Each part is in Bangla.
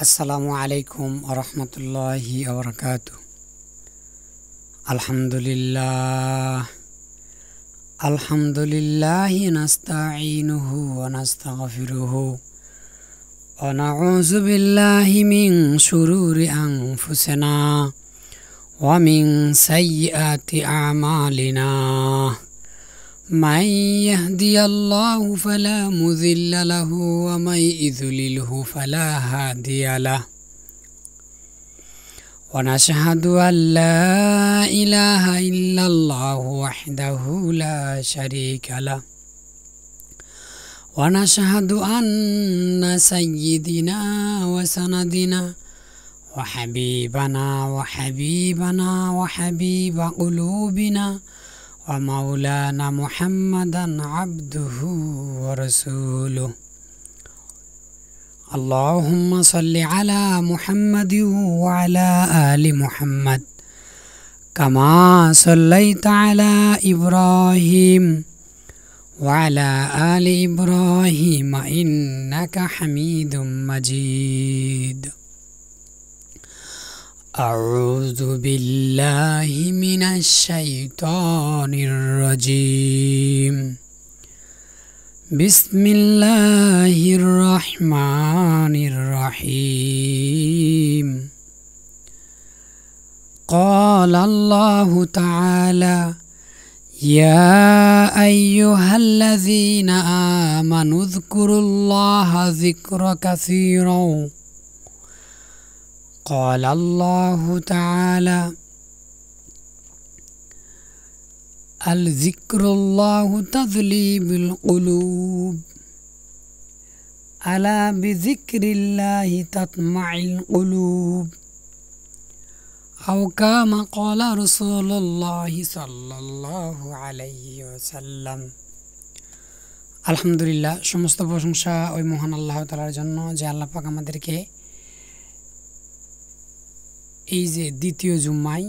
আসসালামু আলাইকুম ওয়া রাহমাতুল্লাহি ওয়া বারাকাতুহু। আলহামদুলিল্লাহি নাস্তাঈনুহু ওয়া নাস্তাগফিরুহু ওয়া নাউযু বিল্লাহি মিন শুরুরি আনফুসিনা ওয়া মিন সাইয়্যাতি আমালিনা। মান ইয়াহদিয়াল্লাহু ফালা মুযিল্লা লাহু ওয়া মান ইযলিলহু ফালা হাদিয়া লাহু। ونشهد أن لا إله إلا الله وحده لا شريك له ونشهد أن سيدنا وسندنا وحبيبنا وحبيب قلوبنا ومولانا محمدا عبده ورسوله. اللهم صل على محمد وعلى آل محمد كما صليت على إبراهيم وعلى آل إبراهيم إنك حميد مجيد. أعوذ بالله من الشيطان الرجيم. بسم الله الرحمن الرحيم. قال الله تعالى: يا أيها الذين آمنوا اذكروا الله ذكرا كثيرا. قال الله تعالى: الذكر الله تذليب القلوب ألا بذكر الله تطمع القلوب أو كما قال رسول الله صلى الله عليه وسلم. আলহামদুলিল্লাহ, সমস্ত প্রশংসা ওই মহান আল্লাহ তাআলার জন্য যে আল্লাহ পাক আমাদেরকে এই যে দ্বিতীয় জুম্মায়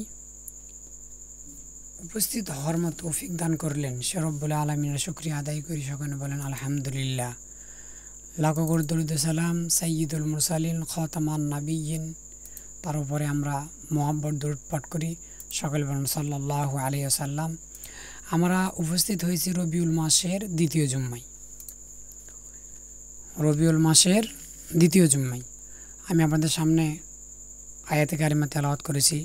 উপস্থিত হওয়ার মতো তৌফিক দান করলেন, সে রব্বুল আলামিনের শুকরিয়া আদায় করি। সকলে বলেন আলহামদুলিল্লাহ। লাখো কোটি দরুদ সালাম সাইয়্যিদুল মুরসালিন খাতামান নাবিয়্যিন, তার উপরে আমরা মুহাব্বত দরুদ পাঠ করি। সকলে বলেন সাল্লাল্লাহু আলাইহি ওয়াসাল্লাম। আমরা উপস্থিত হয়েছি রবিউল মাসের দ্বিতীয় জুম্মায়। আমি আপনাদের সামনে আয়াতে কারিমা তেলাওয়াত করেছি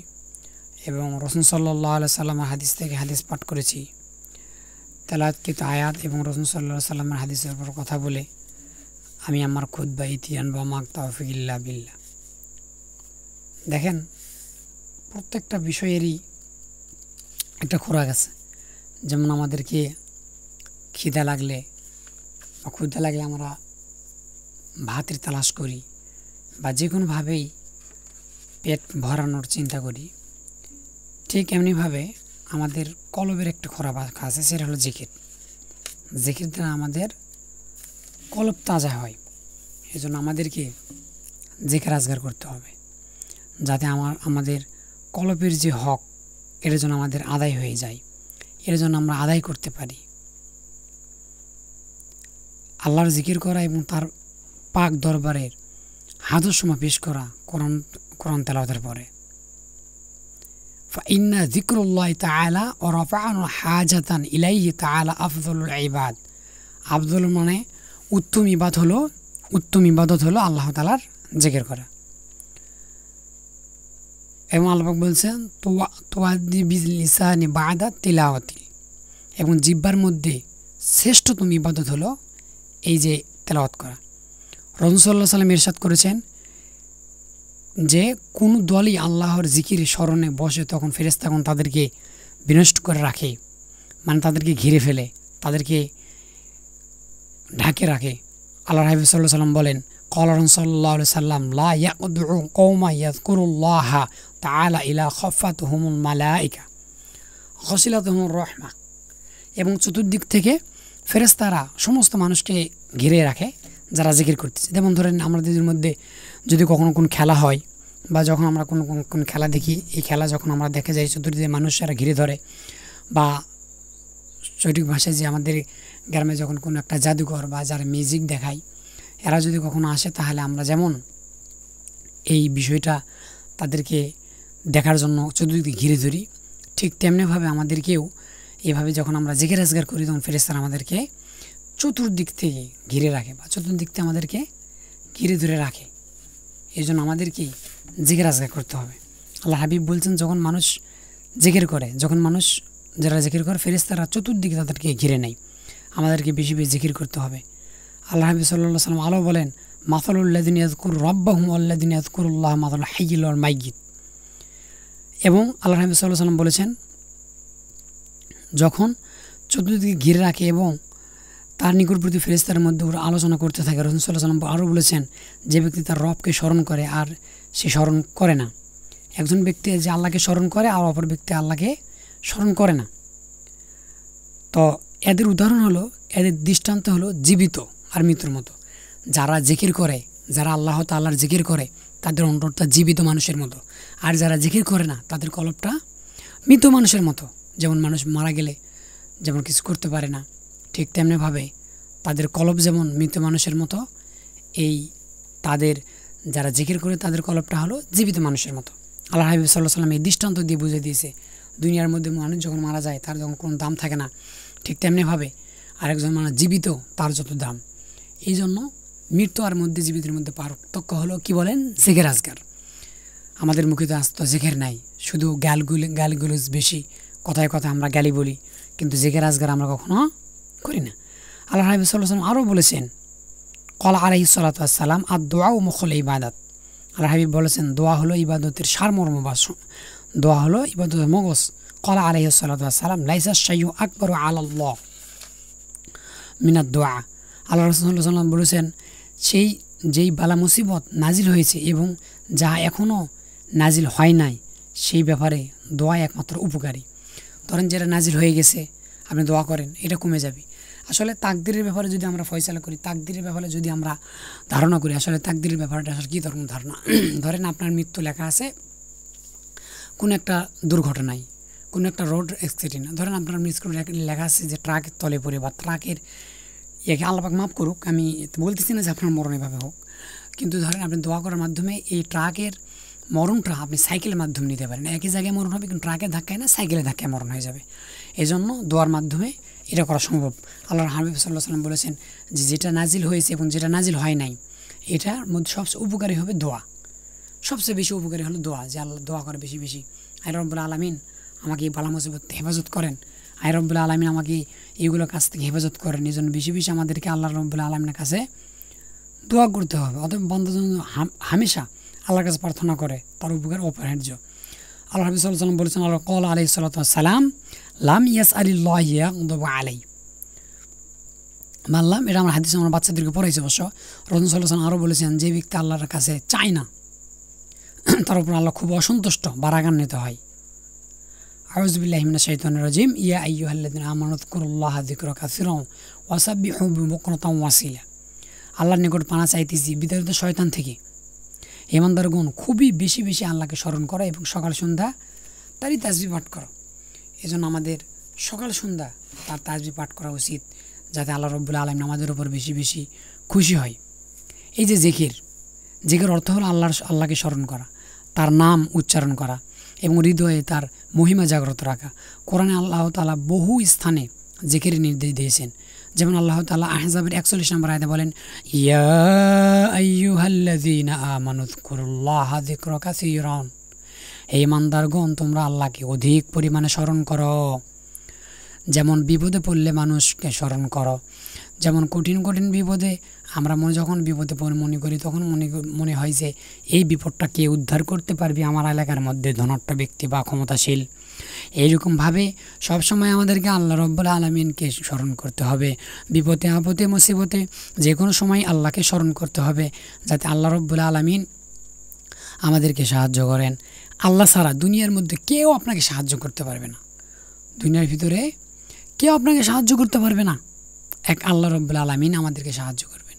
এবং রাসূল সাল্লাল্লাহু আলাইহি সাল্লামের হাদিস থেকে হাদিস পাঠ করেছি। তেলাওয়াতকৃত আয়াত এবং রাসূল সাল্লাল্লাহু আলাইহি সাল্লামের হাদিসের উপর কথা বলে আমি আমার খুতবা ইতিয়ান বা মাক তাওফিক ইল্লা বিল্লাহ। দেখেন, প্রত্যেকটা বিষয়েরই একটা খোরাক আছে। যেমন আমাদেরকে খিদা লাগলে বা ক্ষুধা লাগলে আমরা ভাতের তালাশ করি বা যে কোনোভাবেই পেট ভরানোর চিন্তা করি, ঠিক এমনিভাবে আমাদের কলবের একটা খোরাক আছে, সেটা হলো জিকির। জিকির দ্বারা আমাদের কলব তাজা হয়। এই জন্য আমাদেরকে জিকির আজগার করতে হবে, যাতে আমাদের কলবের যে হক, এর জন্য আমাদের আদায় হয়ে যায়, এর জন্য আমরা আদায় করতে পারি। আল্লাহর জিকির করা এবং তার পাক দরবারের হাজর সময় পেশ করা কোরআন তেলাওয়াতের পরে। فإن ذكر الله تعالى ورفعنا حاجة إليه تعالى أفضل العباد. আফদল মানে উত্তম ইবাদত হলো আল্লাহ তাআলার জিকির করা। এবং আল্লাহ পাক বলছেন তুআদ্দি বিল লিসানি বা'দা তিলাওয়াতি, এবং জিহ্বার মধ্যে শ্রেষ্ঠতম ইবাদত হলো এই যে তেলাওয়াত করা। রাসূল সাল্লাল্লাহু আলাইহি ওয়াসাল্লাম ইরশাদ করেছেন যে কোন দলই আল্লাহর জিকির স্মরণে বসে তখন ফেরেশতাগণ তাদেরকে বিনষ্ট করে রাখে, মানে তাদেরকে ঘিরে ফেলে, তাদেরকে ঢাকে রাখে। আল্লাহ হাবিব সাল্লাল্লাহু আলাইহি ওয়াসাল্লাম বলেন, ক্বালা রাসূলুল্লাহ সাল্লাল্লাহু আলাইহি ওয়াসাল্লাম লা ইয়াকদু কওমা ইয়াযকুরুল্লাহা তাআলা ইলা খাফাতুহুমুল মালায়েকা গাসিলাতুহুমুর রাহমা। এবং চতুর্দিক থেকে ফেরেশতারা সমস্ত মানুষকে ঘিরে রাখে যারা জিকির করতেছে। যেমন ধরেন আমাদের মধ্যে যদি কখনো কোন খেলা হয় বা যখন আমরা কোন খেলা দেখি, এই খেলা যখন আমরা দেখে যাই চতুর্দিকে মানুষেরা ঘিরে ধরে, বা সঠিক ভাষায় যে আমাদের গ্রামে যখন কোনো একটা জাদুঘর বা যারা মিউজিক দেখায়, এরা যদি কখনো আসে তাহলে আমরা যেমন এই বিষয়টা তাদেরকে দেখার জন্য চতুর্দিকে ঘিরে ধরি, ঠিক তেমনিভাবে আমাদেরকেও এভাবে যখন আমরা জিকির আজগার করি তখন ফেরেশতারা আমাদেরকে চতুর্দিক থেকে ঘিরে রাখে বা চতুর্দিক থেকে আমাদেরকে ঘিরে ধরে রাখে। এই জন্য আমাদেরকেই জিকির আজগার করতে হবে। আল্লাহ হাবিব বলছেন, যখন মানুষ জিকির করে, যখন মানুষ যারা জিকির করে ফেরেশতারা চতুর্দিকে তাদেরকে ঘিরে নেয়। আমাদেরকে বেশি বেশি জিকির করতে হবে। আল্লাহ হাবিব সাল্লাল্লাহু আলাইহি ওয়াসাল্লাম আলো বলেন, মাসালুল্লাযিনা ইয়াযকুরু রাব্বাহুম ওয়াল্লাযিনা ইয়াযকুরুল্লাহ মাসালুল হাইয়্যিল ওয়াল মাইয়্যিত। এবং আল্লাহ হাবিব সাল্লাল্লাহু আলাইহি ওয়াসাল্লাম বলেছেন, যখন চতুর্দিকে ঘিরে রাখে এবং তার নিকটবর্তী ফেরেশতার মধ্যে ওরা আলোচনা করতে থাকে, রাসূল সাল্লাল্লাহু আলাইহি ওয়াসাল্লাম আরও বলেছেন, যে ব্যক্তি তার রবকে স্মরণ করে আর সে স্মরণ করে না, একজন ব্যক্তি যে আল্লাহকে স্মরণ করে আর অপর ব্যক্তি আল্লাহকে স্মরণ করে না, তো এদের উদাহরণ হলো, এদের দৃষ্টান্ত হলো জীবিত আর মৃত্যুর মতো। যারা জিকির করে, যারা আল্লাহ তাআলার জিকির করে, তাদের অন্তরটা জীবিত মানুষের মতো, আর যারা জিকির করে না তাদের কলবটা মৃত মানুষের মতো। যেমন মানুষ মারা গেলে যেমন কিছু করতে পারে না, ঠিক তেমনিভাবে তাদের কলব যেমন মৃত মানুষের মতো, এই তাদের যারা জিকির করে তাদের কলবটা হলো জীবিত মানুষের মতো। আল্লাহ হাবিব সাল্লাল্লাহু আলাইহি ওয়াসাল্লাম এই দৃষ্টান্ত দিয়ে বুঝিয়ে দিয়েছে, দুনিয়ার মধ্যে মানুষ যখন মারা যায় তার যখন কোনো দাম থাকে না, ঠিক তেমনিভাবে আরেকজন মানুষ জীবিত তার যত দাম। এই জন্য মৃত্যু আর মধ্যে জীবিতের মধ্যে পার্থক্য হলো কি বলেন, জিকির আজগার। আমাদের মুখে তো আজ তো জিকির নাই, শুধু গালগুলোজ বেশি, কথায় কথায় আমরা গালি বলি, কিন্তু জিকির আজগার আমরা কখনো করি না। আল্লাহ হাবিব সাল্লাল্লাহু আলাইহি ওয়াসাল্লাম আরও বলেছেন, ক্বালা আলাইহিস সালাতু ওয়াস সালাম আদ-দুআউ মুখুল ইবাদাত। আল্লাহ হাবিব বলেছেন, দোয়া হলো ইবাদতের সারমর্ম বা দোয়া হলো ইবাদতের মগজ। ক্বালা আলাইহিস সালাতু ওয়াস সালাম লাইসা শাইয়ুন আকবারু আলাল্লাহ মিনাদ দোয়া। আল্লাহ রাসূল সাল্লাল্লাহু আলাইহি ওয়াসাল্লাম বলেছেন, যেই বালা মুসিবত নাজিল হয়েছে এবং যা এখনও নাজিল হয় নাই, সেই ব্যাপারে দোয়া একমাত্র উপকারী। ধরেন যেটা নাজিল হয়ে গেছে, আপনি দোয়া করেন, এটা কমে যাবে। আসলে তাকদিরের ব্যাপারে যদি আমরা ফয়সালা করি, তাকদিরের ব্যাপারে যদি আমরা ধারণা করি, আসলে তাকদিরের ব্যাপারটা আসলে কী ধরনের ধারণা। ধরেন আপনার মৃত্যু লেখা আছে কোনো একটা দুর্ঘটনায়, কোনো একটা রোড অ্যাক্সিডেন্ট, ধরেন আপনার মৃত্যু লেখা আছে যে ট্রাকের তলে পড়ে বা ট্রাকের ইয়েকে, আল্লাহ পাক মাফ করুক, আমি বলতেছি না যে আপনার মরণ এভাবে হোক, কিন্তু ধরেন আপনি দোয়া করার মাধ্যমে এই ট্রাকের মরণটা আপনি সাইকেলের মাধ্যমে নিতে পারেন। একই জায়গায় মরণ হবে, কিন্তু ট্রাকের ধাক্কায় না, সাইকেলের ধাক্কায় মরণ হয়ে যাবে। এই জন্য দোয়ার মাধ্যমে এটা করা সম্ভব। আল্লাহর হাবিব সাল্লাল্লাহু আলাইহি ওয়াসাল্লাম বলেছেন যে যেটা নাজিল হয়েছে এবং যেটা নাজিল হয় নাই, এটার মধ্যে সবচেয়ে উপকারী হবে দোয়া। সবচেয়ে বেশি উপকারী হলো দোয়া, যে আল্লাহ দোয়া করে বেশি বেশি, আয় রব্বুল আলামিন আমাকে এই বালা মুসিবত হেফাজত করেন, আয় রব্বুল আলামিন আমাকে এইগুলোর কাছ থেকে হেফাজত করেন। এই জন্য বেশি বেশি আমাদেরকে আল্লাহ রব্বুল আলামিনের কাছে দোয়া করতে হবে। অতএব বান্দা হামেশা আল্লাহর কাছে প্রার্থনা করে, তার উপকার অপরিহার্য। আল্লাহ হাবিব সাল্লাল্লাহু আলাইহি ওয়াসাল্লাম বলেছেন, আল্লাহ ক্বালা আলাইহিস সালাতু ওয়াস সালাম লাম ইয়াসআলিল্লাহ ইয়াগদাবু আলাই মানলাম। এটা আমরা হাদিসে আমরা বাচ্চাদেরকে পড়াইছি অবশ্য। রাসূল সাল্লাল্লাহু আলাইহি ওয়াসাল্লাম আরও বলেছেন, যে ব্যক্তি আল্লাহর কাছে চায় না তার উপর আল্লাহ খুব অসন্তুষ্ট বা রাগান্বিত হয়। আউযু বিল্লাহি মিনাশ শাইতানির রাজিম। ইয়া আইয়ুহাল্লাযিনা আমানু যকুরুল্লাহা যিকরান কাসীরান ওয়াসাব্বিহু বিবুকরাতান ওয়াসিলা। আল্লাহর নিকট পানা চাইতেছি বিতাড়িত শয়তান থেকে। ইমানদারগণ খুবই বেশি বেশি আল্লাহকে স্মরণ করো এবং সকাল সন্ধ্যা তারই তাসবিহ পাঠ করো। এই জন্য আমাদের সকাল সন্ধ্যা তার তাসবিহ পাঠ করা উচিত, যাতে আল্লাহ রব্বুল আলামিন আমাদের উপর বেশি বেশি খুশি হয়। এই যে জিকির অর্থ হলো আল্লাহকে স্মরণ করা, তার নাম উচ্চারণ করা এবং হৃদয়ে তার মহিমা জাগ্রত রাখা। কোরআনে আল্লাহ তাআলা বহু স্থানে জিকিরের নির্দেশ দিয়েছেন। যেমন আল্লাহ তাআলা আহজাবের 41 নম্বর আয়াতে বলেন, ইয়া আইয়ুহাল্লাযীনা আমানু যকুরুল্লাহা যিকরান কাসীরান। হে ইমানদারগণ, তোমরা আল্লাহকে অধিক পরিমাণে স্মরণ করো। যেমন বিপদে পড়লে মানুষকে স্মরণ করো, যেমন কঠিন কঠিন বিপদে আমরা যখন বিপদে মনে করি, তখন মনে হয় যে এই বিপদটা কে উদ্ধার করতে পারবে আমার এলাকার মধ্যে ধনাঢ্য ব্যক্তি বা ক্ষমতাশীল। এইরকমভাবে সবসময় আমাদেরকে আল্লাহ রব্বুল আলামিনকে স্মরণ করতে হবে। বিপদে আপদে মুসিবতে যে কোনো সময় আল্লাহকে স্মরণ করতে হবে, যাতে আল্লাহ রব্বুল আলামিন আমাদেরকে সাহায্য করেন। আল্লাহ ছাড়া দুনিয়ার মধ্যে কেউ আপনাকে সাহায্য করতে পারবে না। দুনিয়ার ভিতরে কেউ আপনাকে সাহায্য করতে পারবে না, এক আল্লাহ রব্বুল আলামিন আমাদেরকে সাহায্য করবেন।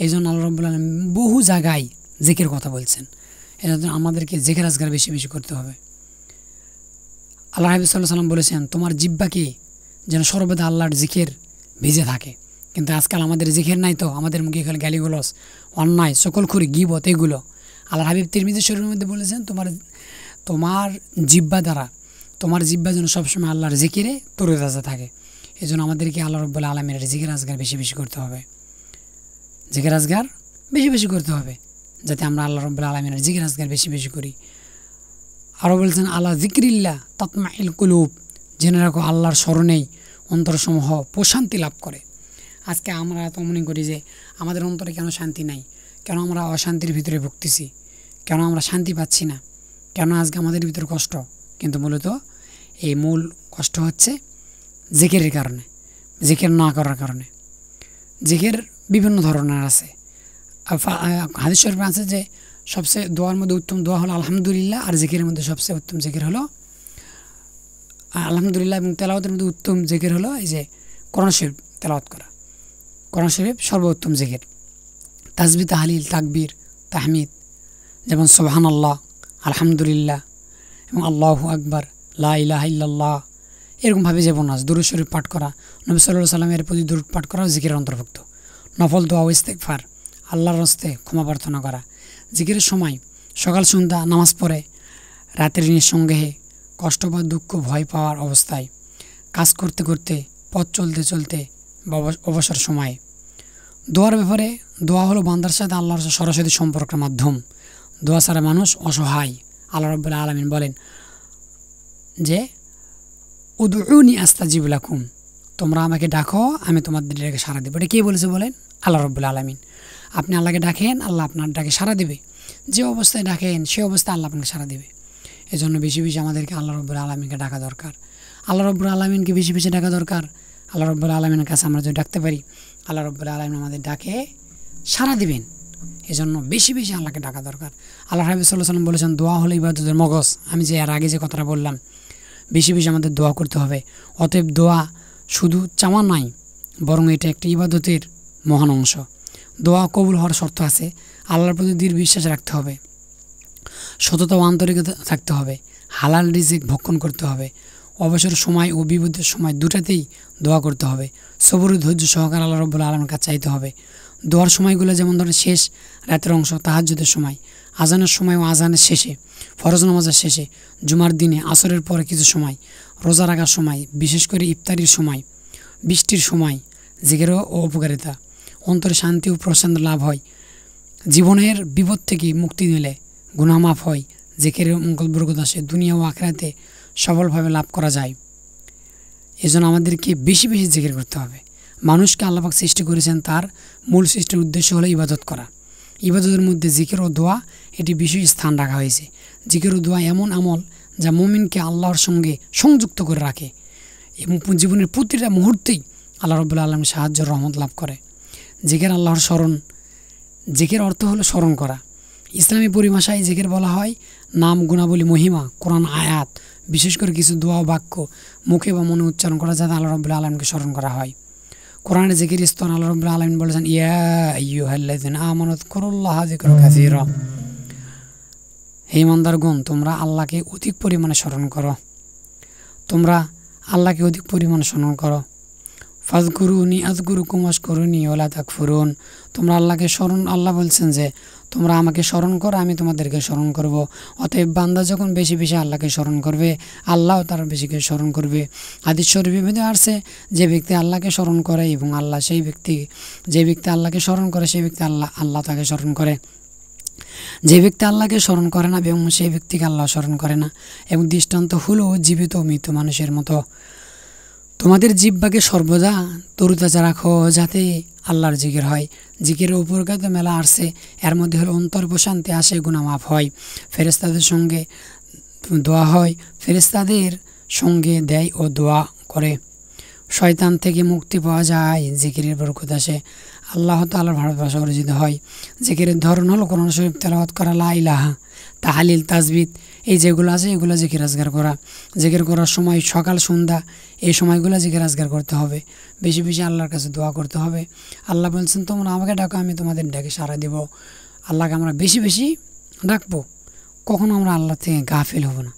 এই জন্য আল্লাহ রব্বুল আলামিন বহু জায়গায় জিকির কথা বলছেন। এই জন্য আমাদেরকে জিকির আজকার বেশি বেশি করতে হবে। আল্লাহ হাবিব সাল্লাল্লাহু আলাইহি ওয়াসাল্লাম বলেছেন, তোমার জিহ্বাকে যেন সর্বদা আল্লাহর জিকির ভিজে থাকে। কিন্তু আজকাল আমাদের জিকির নাই, তো আমাদের মুখে খালি গালিগালাজ, অন্যায়, সকলখুরি, গীবত, এগুলো। আল্লাহর হাবিব তিরমিজি শরীফের মধ্যে বলেছেন, তোমার জিহ্বা দ্বারা, তোমার জিহ্বা যেন সবসময় আল্লাহর জিকিরে তরুতাজা থাকে। এই জন্য আমাদেরকে আল্লাহ রাব্বুল আলামিনের জিকির আজগার বেশি বেশি করতে হবে, জিকির আজগার বেশি বেশি করতে হবে, যাতে আমরা আল্লাহ রাব্বুল আলামিনের জিকির আজগার বেশি বেশি করি। আরও বলছেন, আল্লাহ যিকরিল্লাহ তাতমাইল কুলুব, জেনে রাখো আল্লাহর স্মরণেই অন্তরসমূহ প্রশান্তি লাভ করে। আজকে আমরা তো মনে করি যে আমাদের অন্তরে কেন শান্তি নাই, কেন আমরা অশান্তির ভিতরে ভুগতেছি, কেন আমরা শান্তি পাচ্ছি না, কেন আজকে আমাদের ভিতরে কষ্ট। কিন্তু মূলত এই মূল কষ্ট হচ্ছে জিকিরের কারণে, জিকির না করার কারণে। জিকির বিভিন্ন ধরনের আছে। হাদিস শরীফে আছে যে সবচেয়ে দোয়ার মধ্যে উত্তম দোয়া হলো আলহামদুলিল্লাহ, আর জিকিরের মধ্যে সবচেয়ে উত্তম জিকির হলো আলহামদুলিল্লাহ, এবং তেলাওয়াতের মধ্যে উত্তম জিকির হলো এই যে কোরআন শরীফ তেলাওয়াত করা। কোরআন শরীফ সর্বোত্তম জিকির। তাসবিহ, তাহলিল, তাকবীর, তাহমিদ, যেমন সুবহানাল্লাহ, আলহামদুলিল্লাহ এবং আল্লাহু আকবার, লা ইলাহা ইল্লাল্লাহ, এরকমভাবে যে বোনাস দুরূদ শরীফ পাঠ করা, নবী সাল্লাল্লাহু আলাইহি সাল্লামের প্রতি দুরূদ পাঠ করাও জিকিরের অন্তর্ভুক্ত। নফল দোয়া ও ইস্তেগফার, আল্লাহর হস্তে ক্ষমা প্রার্থনা করা। জিকিরের সময় সকাল সন্ধ্যা নামাজ পড়ে, রাতের নিঃসঙ্গেহে, কষ্ট বা দুঃখ ভয় পাওয়ার অবস্থায়, কাজ করতে করতে, পথ চলতে চলতে বা অবসর সময়ে। দোয়ার ব্যাপারে, দোয়া হলো বান্দার সাথে আল্লাহর সরাসরি সম্পর্কের মাধ্যম। দোয়া ছাড়া মানুষ অসহায়। আল্লাহ রাব্বুল আলামিন বলেন যে উদউনি আস্তাজিব লাকুম, তোমরা আমাকে ডাকো, আমি তোমাদের ডাকে সাড়া দেবো। এটা কে বলেছে বলেন? আল্লাহ রাব্বুল আলামিন। আপনি আল্লাহকে ডাকেন, আল্লাহ আপনার ডাকে সাড়া দেবে। যে অবস্থায় ডাকেন সে অবস্থায় আল্লাহ আপনাকে সাড়া দেবে। এজন্য বেশি বেশি আমাদেরকে আল্লাহ রাব্বুল আলামিনকে ডাকা দরকার। আল্লাহ রাব্বুল আলামিনকে বেশি বেশি ডাকা দরকার। আল্লাহ রাব্বুল আলামিনের কাছে আমরা যদি ডাকতে পারি, আল্লাহ রাব্বুল আলামিন আমাদের ডাকে সাড়া দিবেন। এজন্য বেশি বেশি আল্লাহকে ডাকা দরকার। আল্লাহ হাবিব সাল্লাল্লাহু আলাইহি ওয়াসাল্লাম বলেছেন, দোয়া হলো ইবাদতের মগজ। আমি যে এর আগে যে কথাটা বললাম, বেশি বেশি আমাদের দোয়া করতে হবে। অতএব দোয়া শুধু চাওয়া নয়, বরং এটা একটি ইবাদতের মহান অংশ। দোয়া কবুল হওয়ার শর্ত আছে। আল্লাহর প্রতি দৃঢ় বিশ্বাস রাখতে হবে, সততা ও আন্তরিকতা থাকতে হবে, হালাল রিজিক ভক্ষণ করতে হবে, অবসর সময় ও বিপদের সময় দুটাতেই দোয়া করতে হবে, সবর ও ধৈর্য সহকারে আল্লাহ রাব্বুল আলামিনের কাছে চাইতে হবে। দোয়ার সময়গুলো যেমন ধরেন শেষ রাতের অংশ, তাহাজ্জুদের সময়, আজানের সময় ও আজানের শেষে, ফরজ নামাজের শেষে, জুমার দিনে, আসরের পরে কিছু সময়, রোজা রাখার সময়, বিশেষ করে ইফতারির সময়, বৃষ্টির সময়। জিকিরের ও উপকারিতা, অন্তরে শান্তি ও প্রশান্তি লাভ হয়, জীবনের বিপদ থেকে মুক্তি নিলে গুনাহ মাফ হয়, জিকিরের মঙ্গল বরকত আসে, দুনিয়া ও আখিরাতে সফলভাবে লাভ করা যায়। এজন্য আমাদেরকে বেশি বেশি জিকির করতে হবে। মানুষকে আল্লাহ পাক সৃষ্টি করেছেন, তার মূল সৃষ্টির উদ্দেশ্য হলো ইবাদত করা। ইবাদতের মধ্যে জিকির ও দোয়া এটি বিশেষ স্থান রাখা হয়েছে। জিকির ও দোয়া এমন আমল যা মুমিনকে আল্লাহর সঙ্গে সংযুক্ত করে রাখে এবং জীবনের প্রতিটা মুহূর্তেই আল্লাহ রাব্বুল আলামিনের সাহায্য রহমত লাভ করে। জিকির আল্লাহর স্মরণ। জিকির অর্থ হলো স্মরণ করা। ইসলামী পরিভাষায় জিকির বলা হয় নাম, গুণাবলী, মহিমা, কোরআন আয়াত, বিশেষ করে কিছু দোয়া ও বাক্য মুখে বা মনে উচ্চারণ করা, যাতে আল্লাহ রাব্বুল আলামিনকে স্মরণ করা হয়। কোরআনের জিকির স্তর আল্লাহ রাব্বুল আলামিন বলেছেন, ইয়া আইয়ুহাল্লাযিনা আমানু যকুরুল্লাহা যিকরান কাসীরা, হে ইমানদারগণ, তোমরা আল্লাহকে অধিক পরিমাণে স্মরণ করো, তোমরা আল্লাহকে অধিক পরিমাণে স্মরণ করো। ফাযকুরুনি আযকুরুকুম ওয়াশকুরুনি ওয়ালা তাকফুরুন, তোমরা আল্লাহকে স্মরণ, আল্লাহ বলছেন যে তোমরা আমাকে স্মরণ করো, আমি তোমাদেরকে স্মরণ করব। অতএব বান্দা যখন বেশি বেশি আল্লাহকে স্মরণ করবে, আল্লাহও তার বেশি বেশি স্মরণ করবে। হাদিস শরীফে মধ্যে আসছে, যে ব্যক্তি আল্লাহকে স্মরণ করে এবং আল্লাহ সেই ব্যক্তি, যে ব্যক্তি আল্লাহকে স্মরণ করে সেই ব্যক্তি আল্লাহ তাকে স্মরণ করে। যে ব্যক্তি আল্লাহকে স্মরণ করে না এবং সেই ব্যক্তিকে আল্লাহ স্মরণ করে না। এবং দৃষ্টান্ত হলো জীবিত ও মৃত মানুষের মতো। তোমাদের জিহ্বাকে সর্বদা তরুতাজা রাখো, যাতে আল্লাহর জিকির হয়। জিকিরের উপকারিতা মেলা আসছে, এর মধ্যে হলো অন্তর প্রশান্তি আসে, গুনাহ মাফ হয়, ফেরেশতাদের সঙ্গে দোয়া হয়, ফেরেশতাদের সঙ্গে দেয় ও দোয়া করে, শয়তান থেকে মুক্তি পাওয়া যায়, জিকিরের বরকত আসে, আল্লাহ তাআলার ভালোবাসা অর্জিত হয়। জিকিরের ধরন হলো কোরআন শরীফ তেলাওয়াত করা, লা ইলাহা, তাহলিল, তাসবিহ, এই যেগুলো আছে এগুলো জিকির আজগার করা। জিকির করার সময় সকাল সন্ধ্যা এই সময়গুলো জিকির আজগার করতে হবে। বেশি বেশি আল্লাহর কাছে দোয়া করতে হবে। আল্লাহ বলছেন, তোমরা আমাকে ডাকো, আমি তোমাদের ডাকে সাড়া দেব। আল্লাহকে আমরা বেশি বেশি ডাকবো, কখনো আমরা আল্লাহ থেকে গাফিল হব না।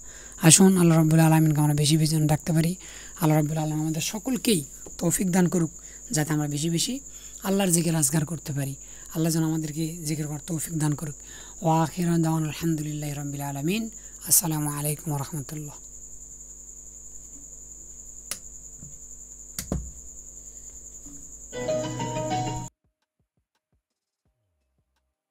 আসুন আল্লাহ রাব্বুল আলামিনকে আমরা বেশি বেশি ডাকতে পারি। আল্লাহ রাব্বুল আলামিন আমাদের সকলকেই তৌফিক দান করুক, যাতে আমরা বেশি বেশি আল্লাহর জিকির আজগার করতে পারি। আল্লাহ যেন আমাদেরকে জিকির করার তৌফিক দান করুক। ওয়া আখিরান দাওয়ানা আলহামদুলিল্লাহি রাব্বিল আলামিন। আসসালামু আলাইকুম ওয়া রাহমাতুল্লাহ।